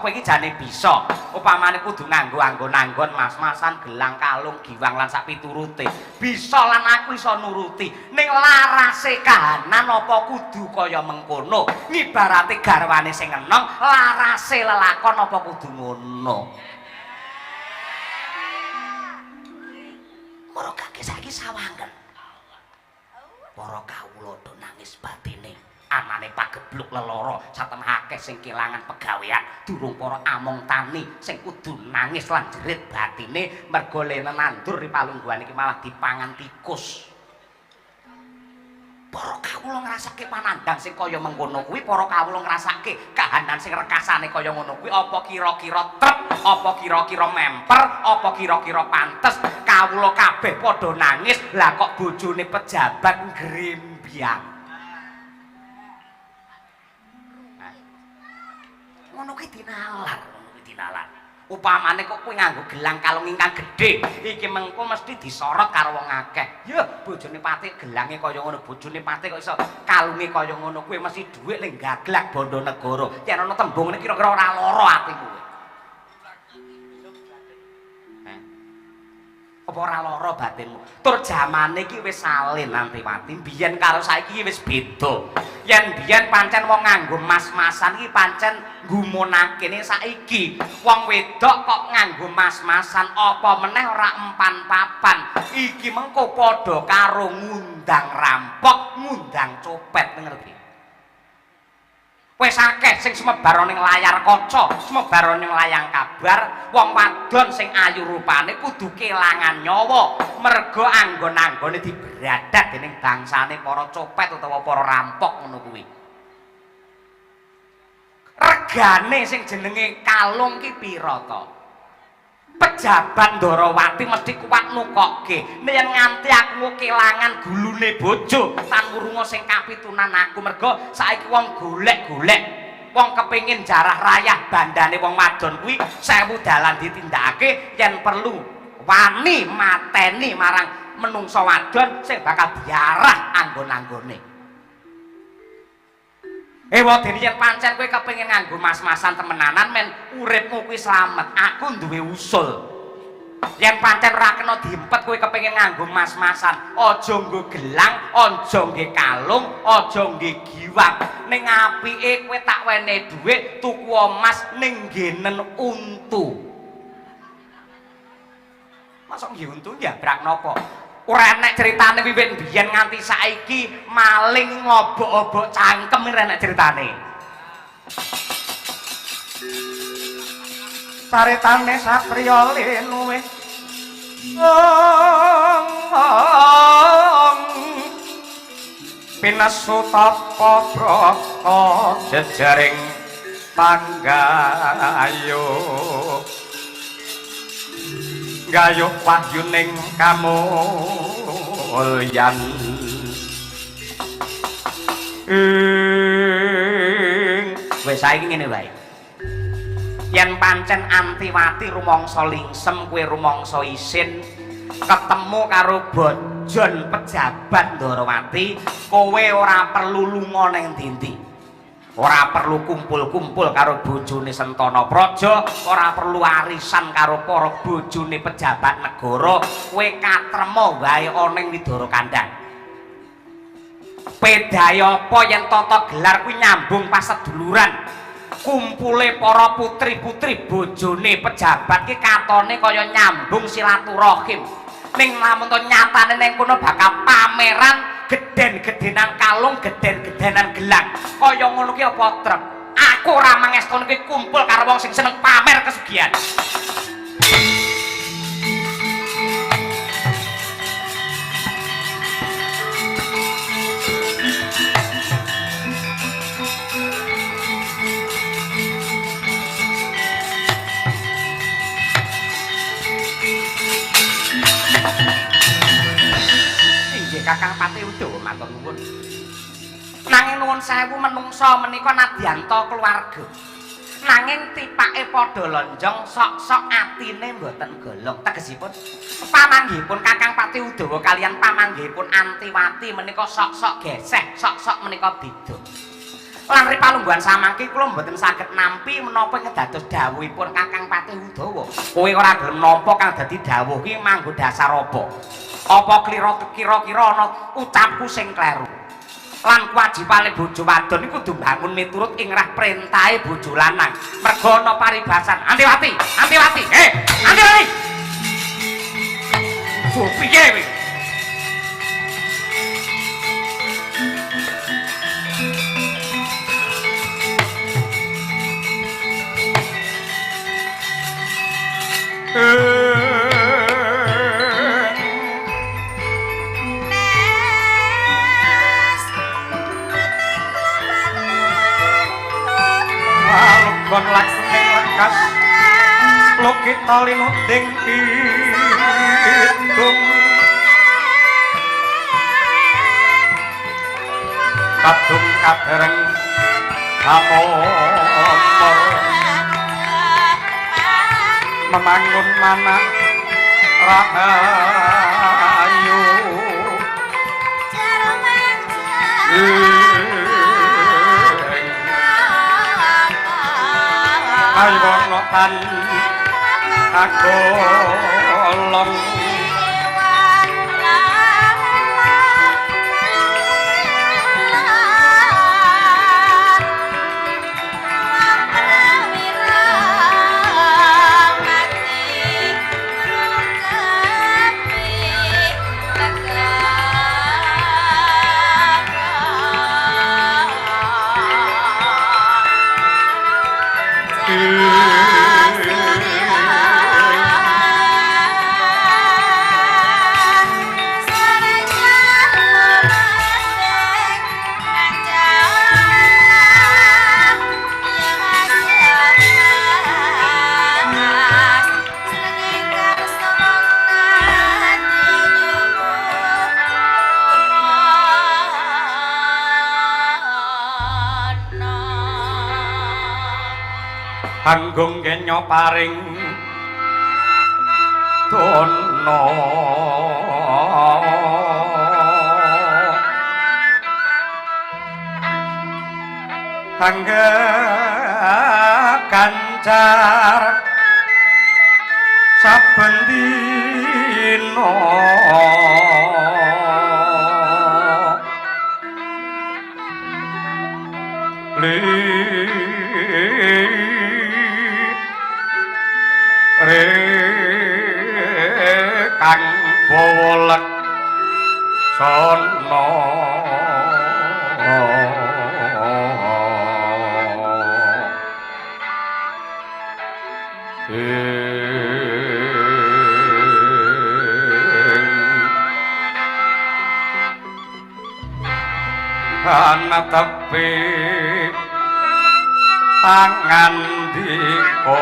Speaker 1: upamane kudu nganggo-anggon mas-masan, gelang, kalung, giwang lan sak piturute. Bisa lan aku iso nuruti. Ning larase kahanan apa kudu kaya mengkono? Ngibarate garwane sing eneng, larase lelakon apa kudu ngono? Para kakek saiki sawangen. Para kawula do nangis batine. Anane pagebluk lelara saten akeh sing kelangan pegawean durung para among tani sing kudu nangis lan jerit batine merga lene nandur ripalungguhan iki malah dipangan tikus. Para kawula ngrasake panandang sing kaya mengkono kuwi, para kawula ngrasake kahanan sing rekasane kaya ngono kuwi, apa kira-kira trep, apa kira-kira memper, apa kira-kira pantes kawula kabeh padha nangis lah kok bojone pejabat ngrembyang. Ngono kuwi dinalar. Upamane kok kowe nganggo gelang kalung ingkang gedhe, iki mengko mesti disorot karo wong akeh. Ya, bojone Patih gelange kaya ngono, bojone Patih kok iso kalunge kaya ngono, kuwi mesti dhuwit ning gaglak bondo negara. Yen ana tembung ngene kira-kira ora lara atimu. Apa ora lara batinmu? Tur jamane iki wis salin Antiwati, biyen karo saiki wis beda. Yen biyen pancen wong nganggo mas-masan iki pancen nggumunake saiki. Wong wedok kok nganggo mas-masan apa meneh ora empan papan. Iki mengko padha karo ngundang rampok, ngundang copet, ngerti? Wis akeh sing sumebar ning layar kaca, sumebar ning layang kabar, wong wadon sing ayu rupane kudu kelangan nyawa merga anggon-anggone dibradat dening bangsane para copet utawa para rampok ngono kuwi. regane sing jenenge kalung ki pira to? Pejabat Ndarawati mesti kuat nukokke yen nganti aku kelangan gulune bojo tan wurunga sing kapitunan aku mergo saiki wong golek-golek wong kepengin jarah rayah bandane wong wadon kuwi 1000 dalan ditindakake yen perlu wani mateni marang menungsa wadon sing bakal diarah anggon-anggone. Wadene yen pancen kowe kepengin nganggo mas-masan temenanan men uripmu kuwi slamet, aku duwe usul. Yen pancen ora kena diempet kowe kepengin nganggo mas-masan, aja nggo gelang, aja ngge kalung, aja ngge giwang. Ning apike kowe tak wene dhuwit tuku emas ning nggenen untu. Masuk nggih untu njabrak napa? Ora enek critane wiwit biyen nganti saiki maling ngobok-obok cangkem ora enek critane. Caritane satriya lenuwe. Pinasu tapa brata jejaring panggayuh. Gayuh wahyuning kamulyan wis saiki ngene wae yen pancen Antiwati rumangsa lingsem kowe rumangsa isin ketemu karo bojon pejabat Ndarawati kowe ora perlu lunga ning ndi-ndi. Ora perlu kumpul-kumpul karo bojone Sentana Praja, ora perlu arisan karo para bojone pejabat negara, kowe katrema wae ana ing Widara Kandhang. Pedayapa yen tata gelar kuwi nyambung paseduluran. Kumpule para putri-putri bojone pejabat ki katone kaya nyambung silaturahim. Ning lamun to nyatane ning kono bakal pameran geden-gedenan kalung, geden-gedenan gelang. Kaya ngono ki apa trep? Aku ora mangestoni ki kumpul karo wong sing seneng pamer kesugihan. Kakang Pati Udawa matur nuwun. Nanging nuwun sewu menungsa menika nadyanta keluarga. Nanging tipake padha lonjong sok-sok atine mboten golong. Tegesipun pamanggihipun Kakang Pati Udawa kaliyan pamanggihipun Antiwati menika sok-sok geseh, sok-sok menika beda. Lan ripalungguhan samangke kula mboten saged nampi menapa ngedados dawuhipun Kakang Pati Udawa. Kowe ora gelem nampa kang dadi dawuh ki manggo dasar apa? Apa kira-kira ana ucapku sing kleru. Lan kewajibane bojo wadon iku kudu mbangun miturut ingrah perintahe bojo lanang. Merga ana paribasan. Antiwati, Antiwati. Antiwati. Piye kowe? Gon laksane lekas lokita linuting pitung kadung kadereng amor memangun manah rahayu ayono tan kagolong
Speaker 2: Anggung kenya paring dono angga kancar saben dina kang bolek sono ana tepi tangan diko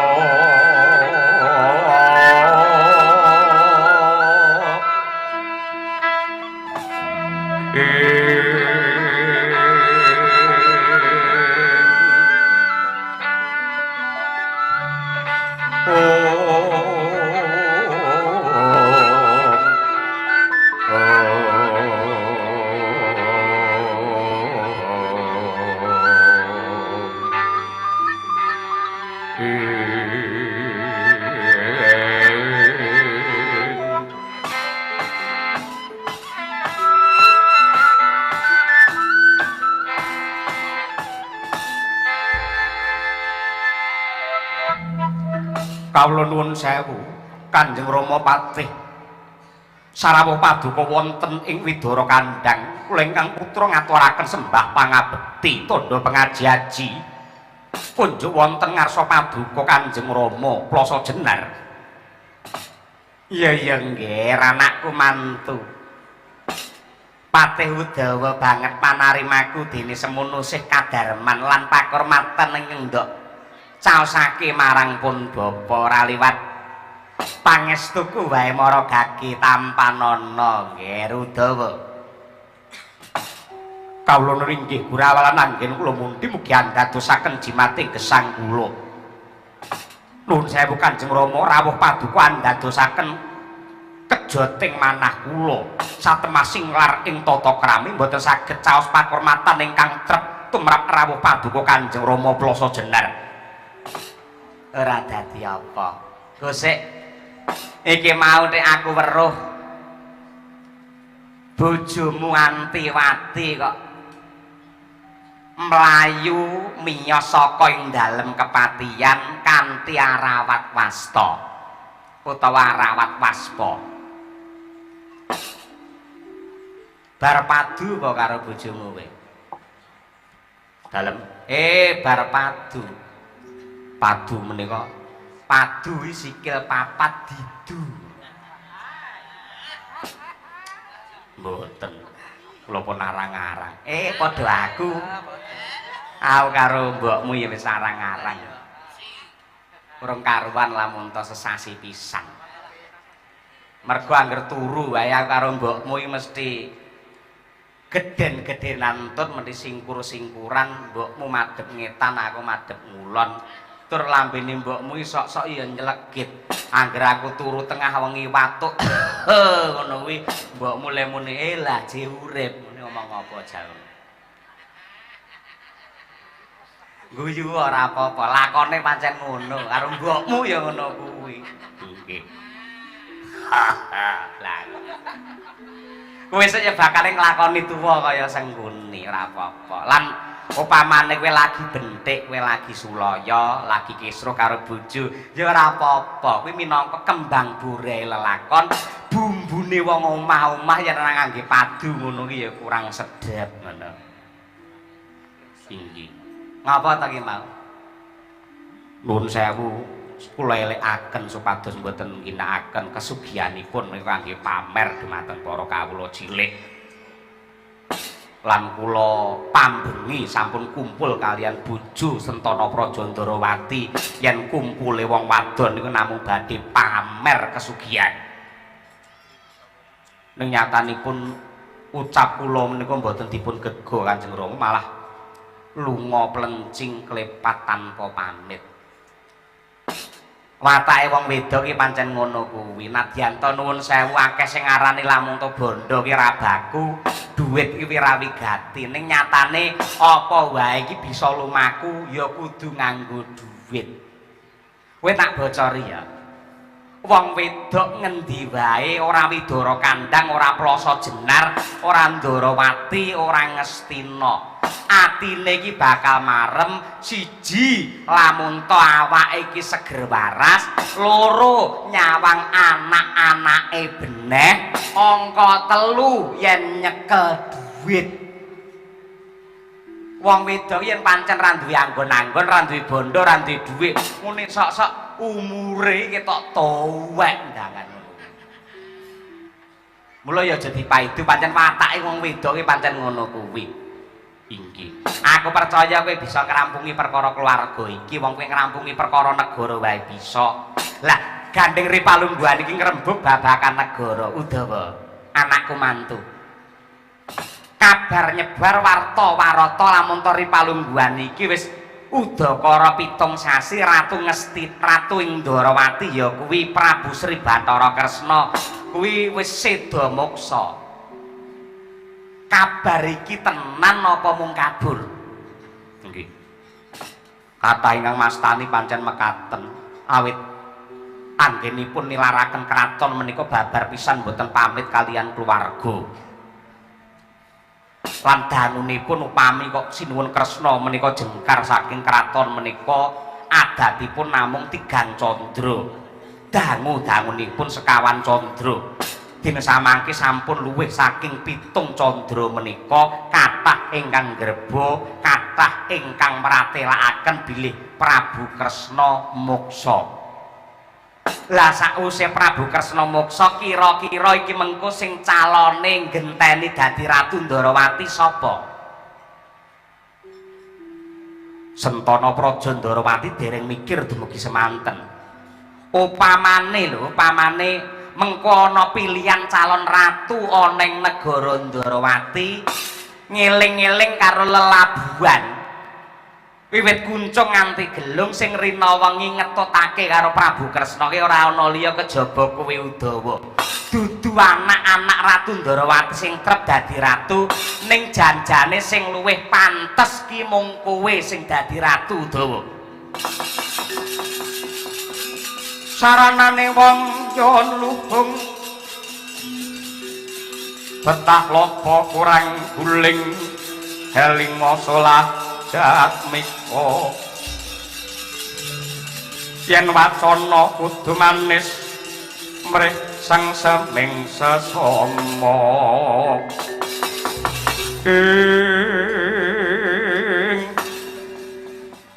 Speaker 2: kawula nuwun sewu Kanjeng Rama Patih sarawuh paduka wonten ing Widara Kandhang kula ingkang putra ngaturaken sembah pangabekti tandha pengaji-aji kunjuk wonten ngarsa paduka Kanjeng Rama Plasa Jenar. Iya nggih anakku mantu Patih Udawa banget panarimaku dene semono sih kadarman lan pakurmatan ing ndok caosake marang pun bapa raliwat pangestuku wae mara gagi tampanana nggih Udawa. Kawula nringgih gurawalan anggen kula mundi mugi andadosaken jimating gesang kula. Nuwun sewu Kanjeng Rama rawuh paduka andadosaken kejoting manah kula satemasing lar ing tata krami mboten saged caos pakurmatan ingkang trep tumrap rawuh paduka Kanjeng Rama Plasa Jenar. Ora dadi apa. Gusik iki mau nek aku weruh bojomu Antiwati kok mlayu miyos saka ing dalem kepatihan kanthi arawat wasta utawa arawat waspa. Bar padu apa karo bojomu kowe? Dalem bar padu. Padu menika padu sikil papat didu. Mboten. Kula pun arang-arang. Padha aku. Aku karo mbokmu ya wis arang-arang. Urung karuan lamun to sesasi pisan. Mergo angger turu wae aku karo mbokmu iki mesti geden-gedenan tut mesti singkur-singkuran, mbokmu madhep ngetan aku madhep ngulon. Tur lambene mbokmu sok-sok ya nyelekit. Angger aku turu tengah wengi watuk. Ngono kuwi mbokmu le muni lah je urip. Muni ngomong apa jaune. Guyu ora apa-apa, lakone pancen ngono. Karo mbokmu ya ngono kuwi. Nggih. Lah. Kowe sik bakal nglakoni tuwa kaya sengguni ora apa-apa. Lan upamane kowe lagi bentik, kowe lagi sulaya, lagi kisruh karo bojo, ya ora apa-apa. Kuwi minangka kembang burai lelakon, bumbune wong omah-omah yen ora ngangge padu ngono ki ya kurang sedep ngono. Inggih. Ngapa ta ki mau? Nuwun sewu, kula elekaken supados mboten ngginakaken kesugihanipun menika kangge pamer dumateng para kawula cilik. Lan kula pambengi sampun kumpul kalian bojo Sentana Praja Ndarawati yen kumpule wong wadon niku namung badhe pamer kesugihan. Ning nyatanipun ucap kula menika mboten dipun gega Kanjeng Rama malah lunga plencing klepat tanpa pamit. Watake wong wedok ki pancen ngono kuwi. Nadyan to nuwun sewu akeh sing ngarani lamun to bondo ki ra baku, dhuwit ki ora wigati. Ning nyatane apa wae iki bisa lumaku ya kudu nganggo dhuwit. Kowe tak bocori ya. Wong wedok ngendi wae ora widoro kandang, ora ploso jenar, ora ndorowati, ora ngestina. Atine iki bakal marem, siji lamun to awake iki seger waras, loro nyawang anak-anake beneh, angka telu yen nyekel dhuwit. Wong wedok yen pancen ra duwe anggon-anggon, ra duwe bondo, ra duwe dhuwit, ngene sok-sok umure ketok tuwek ndangan ngono. Mula ya aja dipaidu pancen watake wong wedok ki pancen ngono kuwi. Inggih. Aku percaya kowe bisa ngrampungi perkara keluarga iki, wong kowe ngrampungi perkara negara wae bisa. Lah, gandeng Ripalungguhan iki ngrembug babakan negara Udawa, anakku mantu. Kabar nyebar warta-warata lamun to Ripalungguhan iki wis udakara 7 sasi ratu ngesti ratu ing Ndarawati ya kuwi Prabu Sri Bathara Kresna kuwi wis seda moksa. Kabar iki tenan apa mung kabur? Nggih. Kathah ingkang mastani pancen mekaten awit anggenipun nilaraken kraton menika babar pisan boten pamit kalian keluarga. Lan dangunipun upami kok sinuwun Kresna menika jengkar saking kraton menika adatipun namung 3 candra. Dangu-dangunipun sekawan candra. Dene samangke sampun luwih saking 7 candra menika kathah ingkang greba, kathah ingkang mratelakaken bilih Prabu Kresna moksa. Lah sakwise Prabu Kresna moksa kira-kira iki mengko sing calone nggenteni dadi Ratu Ndarawati sapa? Sentana Praja Ndarawati dereng mikir dumugi semanten. Upamane mengko ana pilihan calon ratu ana ing negara Ndarawati, ngeling-eling karo lelabuhan wiwit kuncung nganti gelung sing rina wengi ngetutake karo Prabu Kresna ki ora ana liya kejaba kowe Udawa. Dudu anak-anak Ratu Ndarawati sing trep dadi ratu, ning janjane sing luwih pantes ki mung kowe sing dadi ratu Udawa. Saranane wong yon luhung betah lopo kurang guling heling masalah jatmiko yen wacana kudu manis mrih sang seming sesama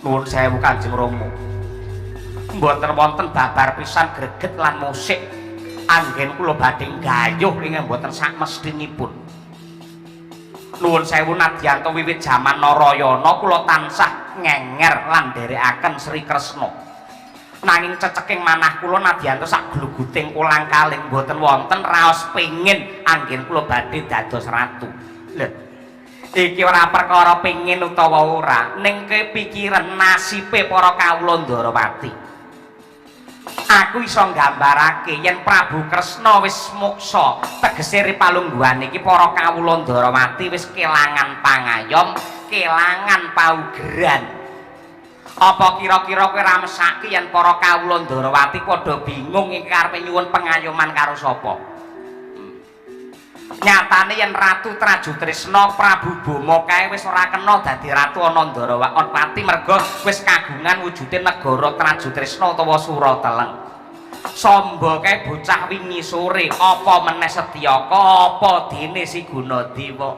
Speaker 2: nuwun sewu Kanjeng Rama. Mboten wonten babar pisan greget lan musik anggen kula badhe gayuh ingkang mboten sak mestinipun. Nuwun sewu nadyan to wiwit jaman Narayana kula tansah ngenger lan nderekaken Sri Kresna. Nanging ceceking manah kula nadyan to sak gluguting kolang-kaling mboten wonten raos pengin anggen kula badhe dados ratu. Lho, iki ora perkara pengin utawa ora, ning kepikiran nasibe para kawula Ndarawati. Aku iso nggambarake yen Prabu Kresna wis moksa, tegese Ripalungguhan iki para kawula Ndarawati wis kelangan pangayom, kelangan paugeran. Apa kira-kira kowe ra mesake yen para kawula Ndarawati padha bingung ing karepe nyuwun pengayoman karo sapa? Nyatane yen Ratu Trajutrisna Prabu Bama kae wis ora kena dadi ratu ana Ndarawati merga wis kagungan wujude negara Trajutrisna utawa Surateleng. Samba kae bocah wingi sore apa meneh Setyaka apa dene Si Gunadewa.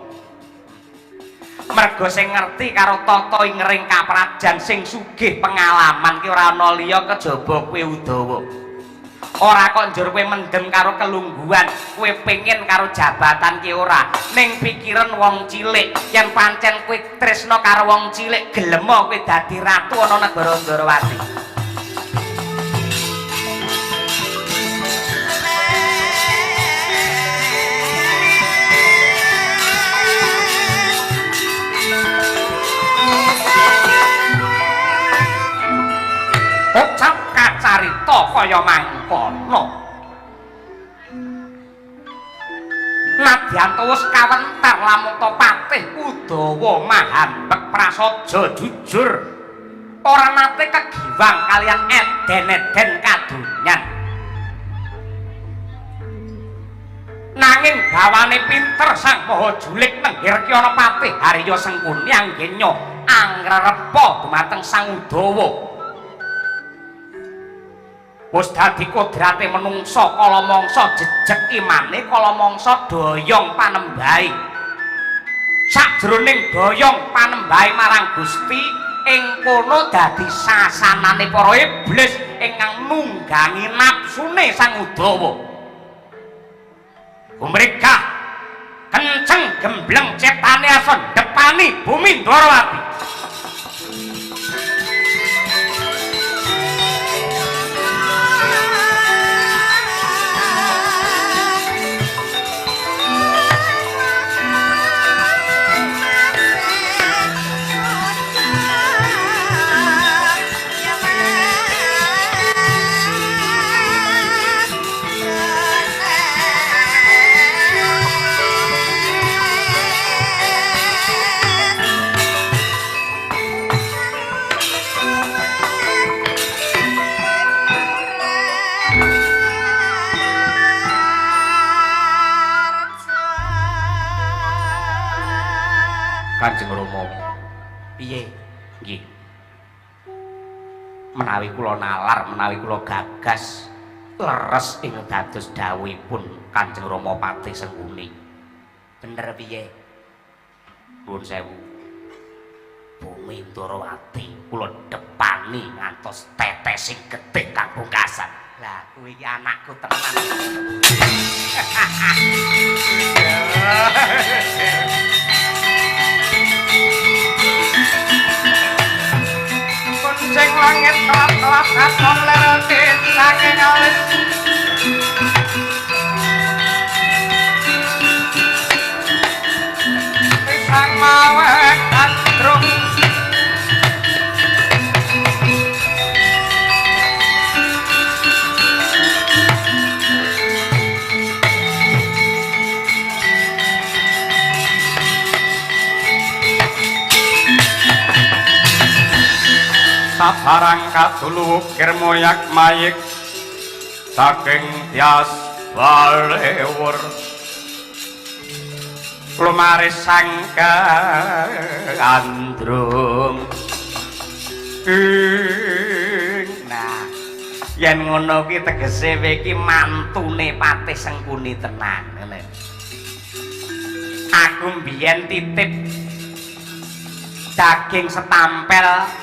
Speaker 2: Merga sing ngerti karo tata ing ring kaprajan sing sugih pengalaman ki ora ana liya kejaba kowe Udawa. Ora kok njur kowe mendem karo kelungguhan, kowe pengen karo jabatan ki ora, ning pikiran wong cilik yen pancen kowe tresna karo wong cilik gelem kowe dadi ratu ana negara Ndarawati. Ucap kacarita kaya mangkono. Nadyan wis kawentar lamun to patih Udawa mahambek prasaja jujur ora nate kegiwang kalian eden-eden kadonyan nanging gawane pinter sang maha julik nenggir ki ana patih Harya Sengkuni anggenya angrerepa dumateng sang Udawa. Wis dadi kodrate menungsa kala mangsa jejeg imane kala mangsa doyong panembahe. Sajroning doyong panembahe marang Gusti ing kono dadi sasanane para iblis ingkang nunggangi napsune sang Udawa. Mereka kenceng gembleng cetane ason depani bumi Ndwarawati. Kanjeng Rama. Piye? Nggih. Menawi kula nalar, menawi kula gagas leres ing dados dawuhipun Kanjeng Rama Patih Sengkuni. Bener piye? Nuwun sewu. Bumi Ndwarawati kula depani ngantos tetesing getih kang pungkasan. Lah kuwi iki anakku tenan. Sing langit kelap-kelap katon lerake saking alis pisang mawek kandrung sabarang katulu ukir moyak mayik saking tias balewur lumaris sangka andrung. Nah yen ngono ki tegese iki mantune Patih Sengkuni tenan ngene. Aku mbiyen titip daging setampel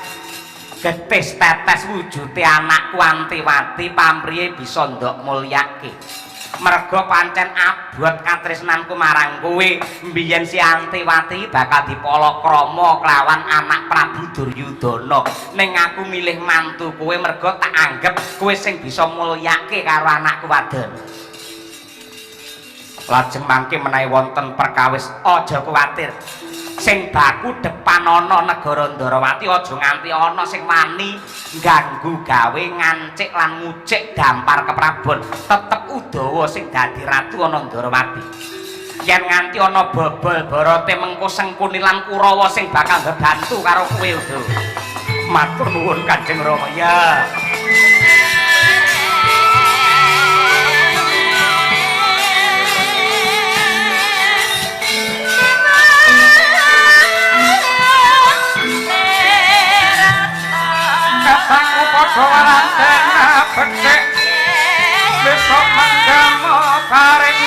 Speaker 2: getis tetes wujude anakku Antiwati pamriye bisa ndok mulyake. Merga pancen abot katresnanku marang kowe. Mbiyen si Antiwati bakal dipalakrama kelawan anak Prabu Duryudana. Ning aku milih mantu kowe merga tak anggap kowe sing bisa mulyake karo anakku wadon. Lajeng mangke menawi wonten perkawis aja kuwatir. Sing baku depan ana negara Ndwarawati aja nganti ana sing wani ganggu gawe ngancik lan ngucik dampar keprabon. Tetep Udawa sing dadi ratu ana Ndwarawati. Yen nganti ana bobol Barata mengko Sengkuni lan Kurawa sing bakal bebantu karo kowe Udawa. Matur nuwun Kanjeng Rama ya. Aku padha waranten becik besok manggama bareng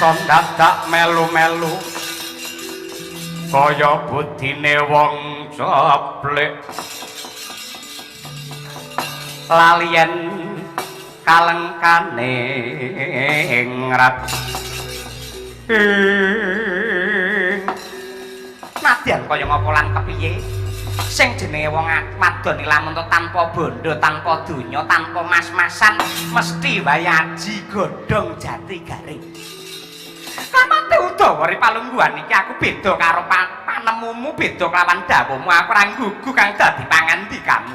Speaker 2: iso dadak melu-melu kaya budine wong coplek lalian kalengkane ngrat nadyan kaya ngapa lan kepiye sing jenenge wong wadon lamun tanpa bondo tanpa donya tanpa mas-masan mesti wae aji godhong jati garing kamate Udawa Ripalungguhan iki aku beda karo panemumu beda kelawan dawuhmu aku ora nggugu kang dadi pangandikanmu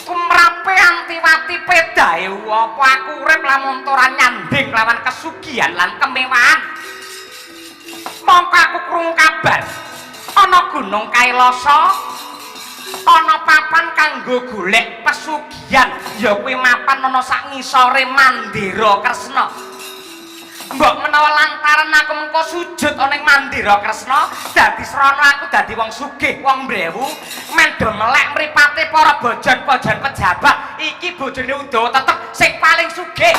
Speaker 2: kumrape antiwati pedahe apa aku urip lamun ora nyanding lawan kesugihan lan kemewahan mongko aku krungu kabar ana gunung Kailasa ana papan kanggo golek pesugihan ya kuwi mapan ana sak ngisore Mandira Kresna mbok menawa lantaran aku mengko sujud ana ing Mandira Kresna dadi srana aku dadi wong sugih wong mbrewu mendho melek mripate para bojon-bojon pejabat iki bojone Udawa tetep sing paling sugih